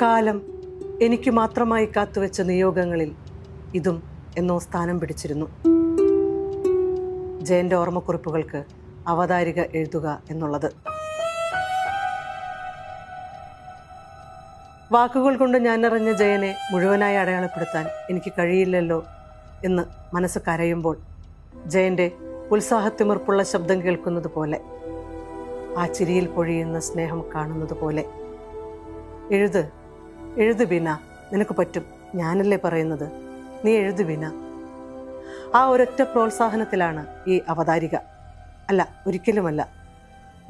കാലം എനിക്ക് മാത്രമായി കാത്തുവെച്ച നിയോഗങ്ങളിൽ ഇതും എന്നോ സ്ഥാനം പിടിച്ചിരുന്നു. ജയന്റെ ഓർമ്മക്കുറിപ്പുകൾക്ക് അവതാരിക എഴുതുക എന്നുള്ളത്. വാക്കുകൾ കൊണ്ട് ഞാനറിഞ്ഞ ജയനെ മുഴുവനായി അടയാളപ്പെടുത്താൻ എനിക്ക് കഴിയില്ലല്ലോ എന്ന് മനസ്സ് കരയുമ്പോൾ ജയന്റെ ഉത്സാഹത്തിമിർപ്പുള്ള ശബ്ദം കേൾക്കുന്നത് പോലെ, ആ ചിരിയിൽ പൊഴിയുന്ന സ്നേഹം കാണുന്നത് പോലെ. എഴുത് ബീന, നിനക്ക് പറ്റും, ഞാനല്ലേ പറയുന്നത്, നീ എഴുതു ബീന. ആ ഒരൊറ്റ പ്രോത്സാഹനത്തിലാണ് ഈ അവതാരിക. അല്ല, ഒരിക്കലുമല്ല,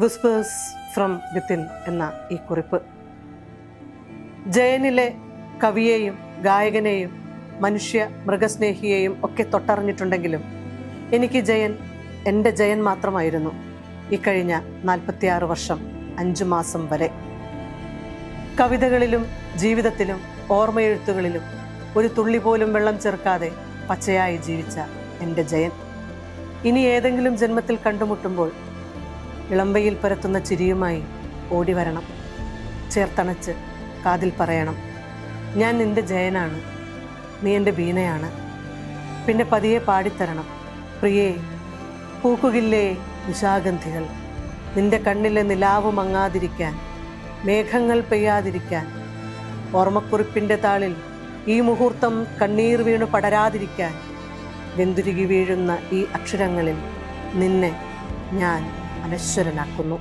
വിസ്പേഴ്സ് ഫ്രം വിത്തിൻ എന്ന ഈ കുറിപ്പ്. ജയനിലെ കവിയെയും ഗായകനെയും മനുഷ്യ മൃഗസ്നേഹിയെയും ഒക്കെ തൊട്ടറിഞ്ഞിട്ടുണ്ടെങ്കിലും എനിക്ക് ജയൻ എൻ്റെ ജയൻ മാത്രമായിരുന്നു ഈ കഴിഞ്ഞ 46 വർഷം 5 മാസം വരെ. കവിതകളിലും ജീവിതത്തിലും ഓർമ്മയെഴുത്തുകളിലും ഒരു തുള്ളി പോലും വെള്ളം ചേർക്കാതെ പച്ചയായി ജീവിച്ച എൻ്റെ ജയൻ ഇനി ഏതെങ്കിലും ജന്മത്തിൽ കണ്ടുമുട്ടുമ്പോൾ ഇളമ്പയിൽ പരത്തുന്ന ചിരിയുമായി ഓടി വരണം. ചേർത്തണച്ച് കാതിൽ പറയണം, ഞാൻ നിന്റെ ജയനാണ്, നീ എൻ്റെ ബീനയാണ്. പിന്നെ പതിയെ പാടിത്തരണം, പ്രിയേ പൂക്കുകില്ലേ നിശാഗന്ധികൾ, നിന്റെ കണ്ണിലെ നിലാവ് മങ്ങാതിരിക്കാൻ, മേഘങ്ങൾ പെയ്യാതിരിക്കാൻ, ഓർമ്മക്കുറിപ്പിൻ്റെ താളിൽ ഈ മുഹൂർത്തം കണ്ണീർ വീണു പടരാതിരിക്കാൻ, വെന്തുരുകി വീഴുന്ന ഈ അക്ഷരങ്ങളിൽ നിന്നെ ഞാൻ അനശ്വരനാക്കുന്നു.